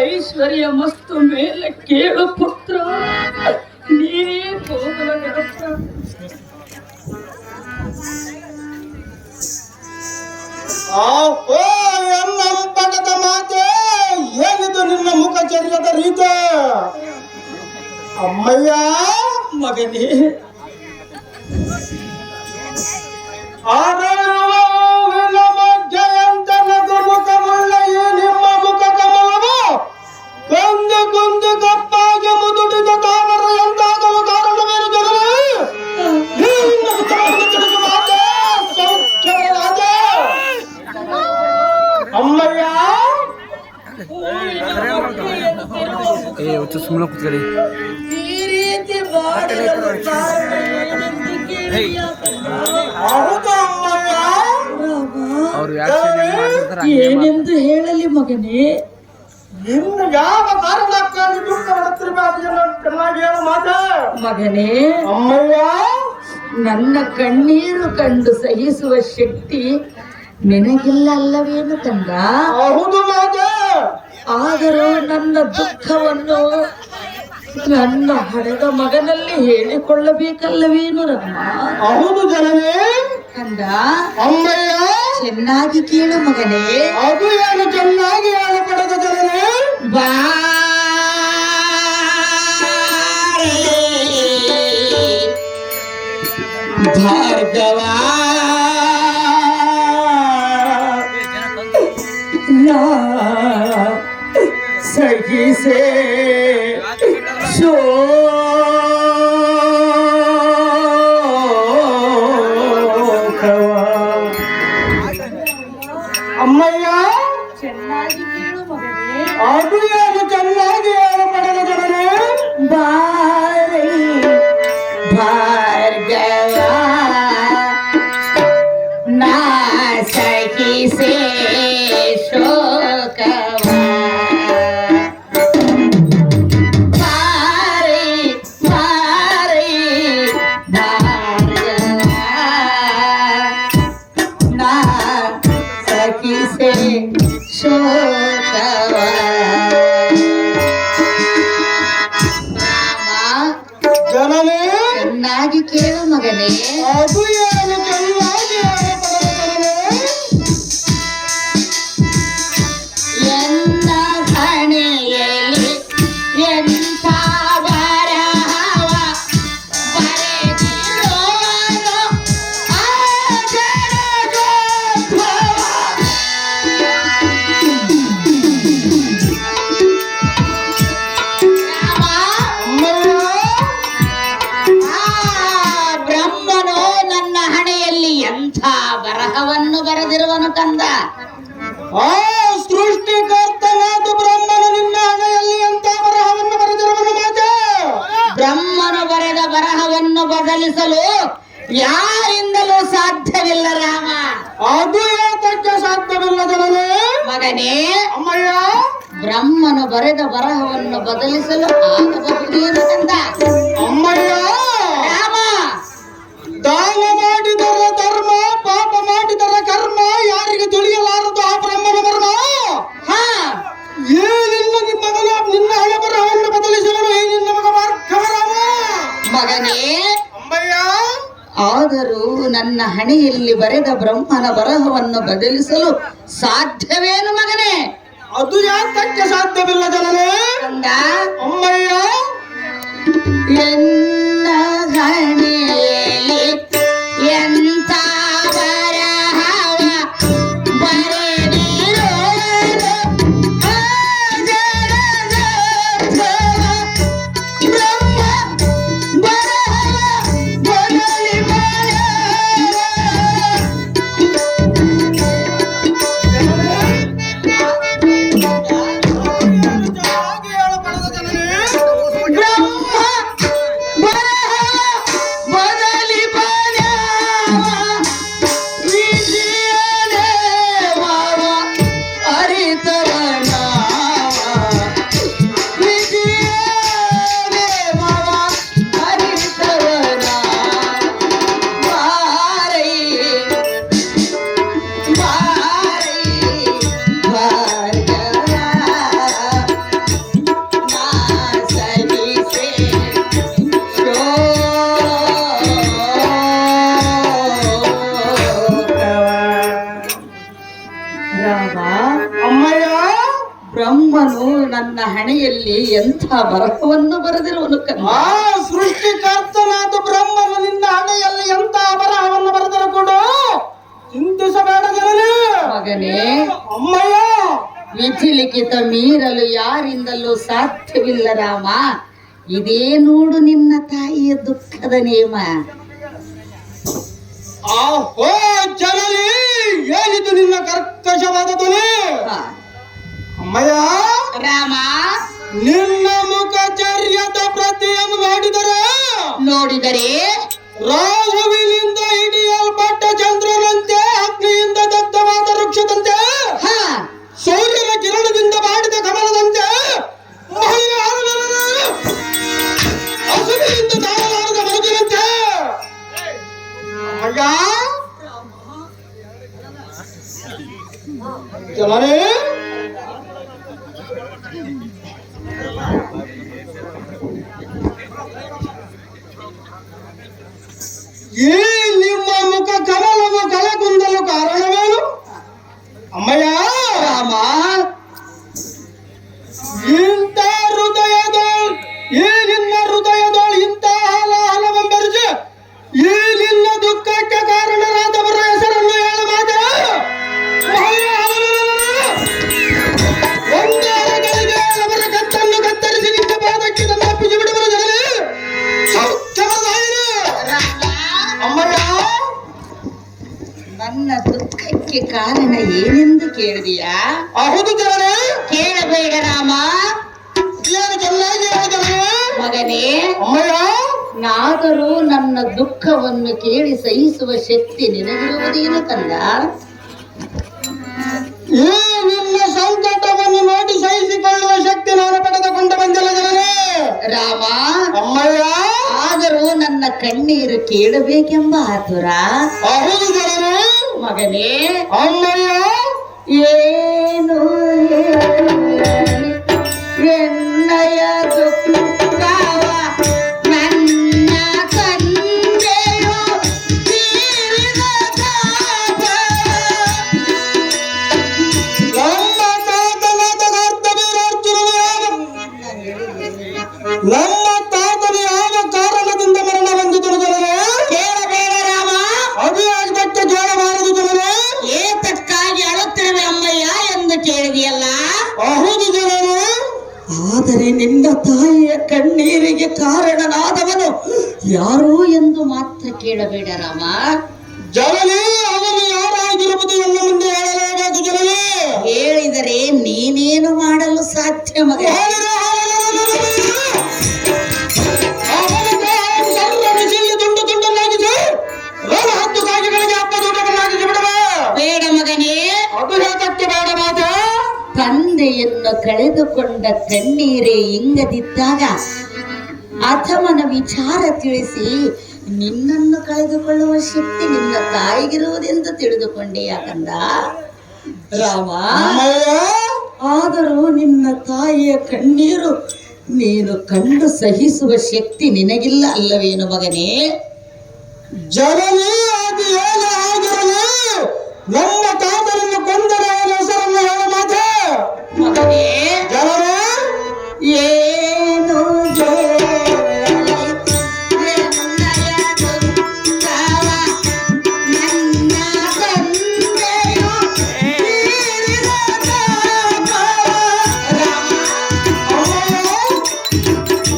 ಐಶ್ವರ್ಯ ಮಸ್ತು ಮೇಲೆ ಕೇಳು ಪುತ್ರ, ನೀನೇ ಹೋಗಲ ಗಣಪ. ಪಣದ ಮಾತೆ ಏನಿದು ನಿನ್ನ ಮುಖ ಚರ್ಯದ ರೀತಿ? ಅಮ್ಮಯ್ಯ ಮಗನೇ, ಜಯಂತ ನಗು ಮುಖವುಳ್ಳ ಈ ನಿಮ್ಮ ಮುಖ ಕಮಲವು ಕೊಂದು ಕೊಂದು ಕಪ್ಪಾಗಿ ಮುದುಡಿದ ತಾವರ ಎಂದಾಗಲು ಕಾರಣವೇನು ಜನರೇ? ಅಮ್ಮಯ್ಯ ಸುಮ್ಮನೆ ಕೂತ್ಕೊಳ್ಳಿ. ಈ ರೀತಿ ಮಾಡಿರಲು ಕಾರಣ ಏನೆಂದು ಕೇಳಿಯಾ? ಏನೆಂದು ಹೇಳಲಿ ಮಗನೇ? ಇನ್ನು ಯಾವ ಕಾರಣಕ್ಕಾಗಿ ದುಃಖ ಪಡುತ್ತಿರಬೇಕು ಚೆನ್ನಾಗಿ ಹೇಳ ಮಾತೆ. ಮಗನೇ, ಅಮ್ಮಯ್ಯ ನನ್ನ ಕಣ್ಣೀರು ಕಂಡು ಸಹಿಸುವ ಶಕ್ತಿ ನಿನಗಿಲ್ಲ ಅಲ್ಲವೇನು ತಂದ? ಹೌದು ಮಾತೆ. ಆದರೂ ನನ್ನ ದುಃಖವನ್ನು ನನ್ನ ಹಡೆದ ಮಗನಲ್ಲಿ ಹೇಳಿಕೊಳ್ಳಬೇಕಲ್ಲವೇನು ರಮ್ಮ? ಹೌದು ಜನನೇ. ಕಂದ, ಅಮ್ಮಯ್ಯ ಚೆನ್ನಾಗಿ ಕೇಳು ಮಗನೇ. ಅದು ಏನು ಚೆನ್ನಾಗಿ ಹೇಳಪಡದ ಜನನೇ? ಭಾರ್ಗವ ನಾ ಸಹಿಸೆ ಅಮ್ಮಯ್ಯ ಚೆನ್ನಾಗಿ ಕೇಳು ಮಗನೇ. ಅದು ಏನು ಚೆನ್ನಾಗಿ ಹೇಳಪಡದ ಜನನೇ? ಬಾರಿ ಭಾರ್ಗವ ನಾ ಸಹಿಸೆ ಶೋಕವ. ಬಾರಿ ಬಾರಿ ಭಾರ್ಗವ ನಾ ಸಹಿಸೆ ಶೋಕವ. ಜನನೇ ಚೆನ್ನಾಗಿ ಕೇಳು ಮಗನೇ. ಅದು ಏನು ಚೆನ್ನಾಗಿ ಹೇಳಪಡದ ಜನನೇ? ಎನ್ನ ಹಣೆಯಲ್ಲಿ ಎಂಥ ಬರಹವ ಬರೆದಿರೋನು ಆ ಜಡಗೋದ್ಭವ. ಆ ಬ್ರಹ್ಮನು ನನ್ನ ಹಣೆಯಲ್ಲಿ ಎಂಥ ಬರಹವನ್ನು ಬರೆದಿರುವನು ಕಂದ. ಆ ಸೃಷ್ಟಿಕರ್ತನಾದ ಬ್ರಹ್ಮನು ನಿನ್ನ ಹಣೆಯಲ್ಲಿ ಅಂತ ಬರಹವನ್ನು ಬರೆದಿರುವನು ಮಾತೆ. ಬ್ರಹ್ಮನು ಬರೆದ ಬರಹವನ್ನು ಬದಲಿಸಲು ಯಾರಿಂದಲೂ ಸಾಧ್ಯವಿಲ್ಲ ರಾಮ. ಅದು ಏತಕ್ಕೆ ಸಾಧ್ಯವಿಲ್ಲ ಜನನೇ? ಮಗನೇ, ಅಮ್ಮಯ್ಯ ಬ್ರಹ್ಮನು ಬರೆದ ಬರಹವನ್ನು ಬದಲಿಸಲು ಆಗಬಹುದೇನು ಕಂದ? ಅಮ್ಮಯ್ಯ ರಾಮ, ದಾನ ಮಾಡಿದರ ಧರ್ಮ, ಪಾಪ ಮಾಡಿದರ ಕರ್ಮ ಯಾರಿಗೆ ತಿಳಿಯಲಾರದು ಆ ಬ್ರಹ್ಮನ ಮರ್ಮ. ಹಾ, ಈ ನಿನ್ನ ಮಗನ ನಿನ್ನ ಹಣೆ ಬರಹವನ್ನು ಬದಲಿಸುವನು ಈ ನಿನ್ನ ಮಗ ಮಾರ್ಗವರಾಮ. ಮಗನೇ, ಅಮ್ಮಯ್ಯ ಆದರೂ ನನ್ನ ಹಣೆಯಲ್ಲಿ ಬರೆದ ಬ್ರಹ್ಮನ ಬರಹವನ್ನು ಬದಲಿಸಲು ಸಾಧ್ಯವೇನು ಮಗನೇ? ಅದು ಯಾತಕ್ಕೆ ಸಾಧ್ಯವಿಲ್ಲ ಜನನೇ? ಕಂದ, ಅಮ್ಮಯ್ಯ ಎನ್ನ ಹಣೆಯಲ್ಲಿ ಎಂಥ ಬರಹವ ಬರೆದಿರೋನು ಆ ಜಡಗೋದ್ಭವ. ಬ್ರಹ್ಮ ಬರಹವ ಬದಲಿ ಮಾಡೋ. ಚೆನ್ನಾಗಿ ಹೇಳಪಡದ ಜನನೇ? ಬ್ರಹ್ಮ ಬ್ರಹ್ಮನು ನನ್ನ ಹಣೆಯಲ್ಲಿ ಎಂಥ ಬರಹವನ್ನು ಬರೆದಿರುವನು ಕಣ್ಣ. ಆ ಸೃಷ್ಟಿಕರ್ತನಾದ ಬ್ರಹ್ಮನು ನಿನ್ನ ಹಣೆಯಲ್ಲಿ ಎಂತ ಬರಹವನ್ನು ಬರೆದರೆ ಕೂಡ ಚಿಂತಿಸಬೇಡ ಜನನೇ. ಮಗನೇ, ಅಮ್ಮಯ್ಯ, ವಿಧಿ ಲಿಖಿತ ಮೀರಲು ಯಾರಿಂದಲೂ ಸಾಧ್ಯವಿಲ್ಲ ರಾಮ. ಇದೇ ನೋಡು ನಿನ್ನ ತಾಯಿಯ ದುಃಖದ ನೇಮ. ಆಹೋ ಜನನಿ, ಏನಿದು ನಿನ್ನ ಕರ್ಕಶವಾದ ಧ್ವನಿ? ಹಾ. ಅಮ್ಮಯ್ಯ, ರಾಮ, ನಿನ್ನ ಮುಖಚರ್ಯದ ಪ್ರತಿಯನ್ನು ನೋಡಿದರೆ ರಾಹುವಿನಿಂದ ಹಿಡಿಯಲ್ಪಟ್ಟ ಚಂದ್ರನಂತೆ, ಅಗ್ನಿಯಿಂದ ದಗ್ಧವಾದ ವೃಕ್ಷದಂತೆ, ಹಾ, ಸೂರ್ಯನ ಕಿರಣದಿಂದ ಮಾಡಿದ ಕಮಲದಂತೆ, ಹಸುವಿನಿಂದ ತಾಳಲಾರದ ಮರುಗಿನಂತೆ. ಅಯ್ಯ ಜನನೇ, ಈ ನಿಮ್ಮ ಮುಖ ಕಮಲವು ಕಲಗುಂದಲು ಕಾರಣವೇನು? ಅಮ್ಮಯ್ಯ, ರಾಮ, ಇಂಥ ಹೃದಯದೋಳ್, ಈ ನಿನ್ನ ಹೃದಯದೋಳ್ ಇಂಥ ಹಲವೆಂಬರಿಸಿ ಈ ನಿನ್ನ ದುಃಖಕ್ಕೆ ಕಾರಣರಾದವರ ಹೆಸರನ್ನು ಹೇಳ ಮಾತೆ. ಒಂದೇ ಅರಗಳಿಗೆ ಅವರ ಕತ್ತನ್ನು ಕತ್ತರಿಸಿ ನಿನ್ನ ಪಾದಕ್ಕೆ ನನ್ನ ಅಪ್ಪಿಸಿ ಬಿಡುವರು ಜನರೇ. ಅಮ್ಮಯ್ಯ, ನನ್ನ ದುಃಖಕ್ಕೆ ಕಾರಣ ಏನೆಂದು ಕೇಳಿದೆಯಾ? ಹೌದು ಜನರೇ. ಕೇಳಬೇಡ ರಾಮ. ಏನು ಚೆನ್ನಾಗಿ ಹೇಳಿದರೆ ಮಗನೇ, ಅಮ್ಮಯ್ಯ, ನಾದರೂ ನನ್ನ ದುಃಖವನ್ನು ಕೇಳಿ ಸಹಿಸುವ ಶಕ್ತಿ ನಿನಗಿರುವುದೇನು ಕಂದ? ಈ ನಿನ್ನ ಸಂಕಟವನ್ನು ನೋಡಿ ಸಹಿಸಿಕೊಳ್ಳುವ ಶಕ್ತಿ ನಾನು ಪಡೆದುಕೊಂಡು ಬಂದಿಲ್ಲ ಜನರೇ. ರಾಮ, ಅಮ್ಮಯ್ಯ, ಆದರೂ ನನ್ನ ಕಣ್ಣೀರು ಕೇಳಬೇಕೆಂಬ ಆತುರ. ಹೌದು ಜನರೇ. ಮಗನೇ, ಅಮ್ಮಯ್ಯ, ಏನು ಎನ್ನಯ ದುಃಖವ ನನ್ನ ತಂದೆಯು ತೀರಿದ ತಾಪ. ನಮ್ಮ ತಾತನಾದ ಕರ್ತವ್ಯರಾರ್ಜುನನು ನಮ್ಮ ತಾತನು ಯಾವ ಕಾರಣದಿಂದ ಮರಣ ಹೊಂದಿದನು ಜನರೇ? ಕೇಳಬೇಡ ರಾಮ. ಅಭಿಯಾಗದಕ್ಕೆ ಕೇಳಬಾರದು ಜನರೇ. ಏತಕ್ಕಾಗಿ ಅಳುತ್ತಿರುವೆ ಅಮ್ಮಯ್ಯ ಎಂದು ಕೇಳಿದೆಯಲ್ಲ. ಹೌದು ಜನರೇ. ಆದರೆ ನಿನ್ನ ತಾಯಿಯ ಕಣ್ಣೀರಿಗೆ ಕಾರಣನಾದವನು ಯಾರು ಎಂದು ಮಾತ್ರ ಕೇಳಬೇಡ ರಾಮ. ಜನರೇ, ಅವನು ಯಾರಾಗಿರುವುದು ಎಲ್ಲ ಮುಂದೆ ಹೇಳಲೇಬೇಕು ಜನರೇ. ಹೇಳಿದರೆ ನೀನೇನು ಮಾಡಲು ಸಾಧ್ಯ ಮಗ? ತುಂಡು ತುಂಡನ್ನಾಗಿಸಿ ರೋಗ ಹತ್ತು ಕಾಗಿಗಳಿಗೆ ಹಬ್ಬದೂಟವನ್ನಾಗಿಸಿ ಬಿಡುವ. ಬೇಡ ಮಗನೇ. ಅದು ಹೇಗಕ್ಕೆ ಬೇಡ ಮಾತು? ತಂದೆಯನ್ನು ಕಳೆದುಕೊಂಡ ಕಣ್ಣೀರೇ ಇಂಗದಿದ್ದಾಗ ಅಥಮನ ವಿಚಾರ ತಿಳಿಸಿ ನಿನ್ನನ್ನು ಕಳೆದುಕೊಳ್ಳುವ ಶಕ್ತಿ ನಿನ್ನ ತಾಯಿಗಿರುವುದೆಂದು ತಿಳಿದುಕೊಂಡೆ ಯಾಕಂದ ರಾಮ. ಅಮ್ಮಯ್ಯ, ಆದರೂ ನಿನ್ನ ತಾಯಿಯ ಕಣ್ಣೀರು ನೀನು ಕಂಡು ಸಹಿಸುವ ಶಕ್ತಿ ನಿನಗಿಲ್ಲ ಅಲ್ಲವೇನು ಮಗನೇ? ಜನನಿ, ಅದು ಏನು ಆಗಿರಲಿ, ನಮ್ಮ ತಾತನನ್ನು ಕೊಂದರೆ ಅವನ ಹೆಸರನ್ನು ಹೇಳ ಮಾತೆ. ಮಗನೇ, ಜನರೇ, ಏನು ಹೇಳಲಿ ಎನ್ನಯ ದುಃಖವ ನನ್ನ ತಂದೆಯು ತೀರಿದ ತಾಪ.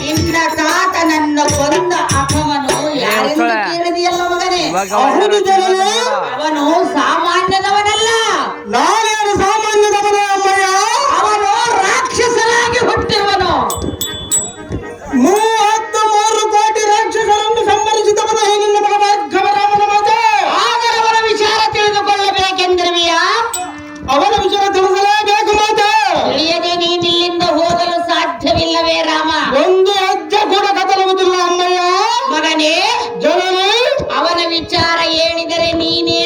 ನಿನ್ನ ತಾತನನ್ನು ಕೊಂದ ಅಪವನು ಯಾರೆಂದು ಕೇಳಿದೆಯಲ್ಲ ಮಗನೇ? ಹೌದು ಜನರೇ. ಅವನು ಸಾಮಾನ್ಯದವನಲ್ಲ. ನಾನೇನು ಸಾಮಾನ್ಯದವನೇ ಅಮ್ಮಯ್ಯ? ಅವನು ರಾಕ್ಷಸನಾಗಿ ಹುಟ್ಟಿರುವನು. 33 ಕೋಟಿ ರಾಕ್ಷಸರನ್ನು ಸಂಹರಿಸಿದವನು ಈ ನಿನ್ನ ಮಗ ಭಾರ್ಗವರಾಮನ ಮಾತೆ. ಆಗರವರ ವಿಚಾರ ತಿಳಿದುಕೊಳ್ಳಬೇಕೆಂದಿರುವೆಯಾ? ಅವನ ವಿಚಾರ ತಿಳಿಸಲೇಬೇಕು ಮಾತೆ. ತಿಳಿಯದೆ ನೀನಿಲ್ಲಿಂದ ಹೋಗಲು ಸಾಧ್ಯವಿಲ್ಲವೇ ರಾಮ? ಒಂದು ಹೆಜ್ಜೆ ಕೂಡ ಕದಲುವುದಿಲ್ಲ ಅಮ್ಮಯ್ಯ. ಮಗನೇ, ಜನರೇ, ಅವನ ವಿಚಾರ ಹೇಳಿದರೆ ನೀನೇ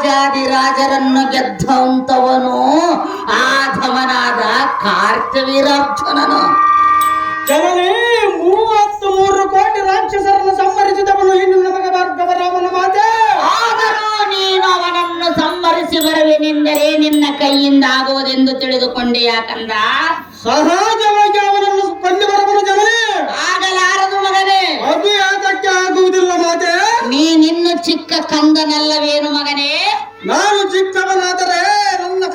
ರಾಜಾದಿರಾಜರನ್ನು ಗೆದ್ದಂತವನು ಆಧಮನಾದ ಕಾರ್ತ್ಯವೀರಾರ್ಜುನನು. ಜನನೇ 33 ಕೋಟಿ ರಾಕ್ಷಸರನ್ನು ಸಂಹರಿಸಿದವನು ಇನ್ನು ನಮಗೆ ಭಾರ್ಗವರಾಮನ ಮಾತೆ. ಆದರೂ ನೀನು ಅವನನ್ನು ಸಂಹರಿಸಿ ಬರುವೆನೆಂದರೆ ನಿನ್ನ ಕೈಯಿಂದ ಆಗುವುದೆಂದು ತಿಳಿದುಕೊಂಡೆ. ಯಾಕಂದ ಸಹಜವಾಗಿ ಅವನನ್ನು ಕೊಂಡು ಬರಬನು ಜನನೇ. ಆಗಲಾರದು ಮಗನೇ. ಅದು ಯಾಕಕ್ಕೆ ಆಗುವುದಿಲ್ಲ ಮಾತೆ? ನೀನಿನ್ನು ಚಿಕ್ಕ ಕಂದನಲ್ಲವೇನು ಮಗನೇ? ನಾನು ಚಿಕ್ಕವ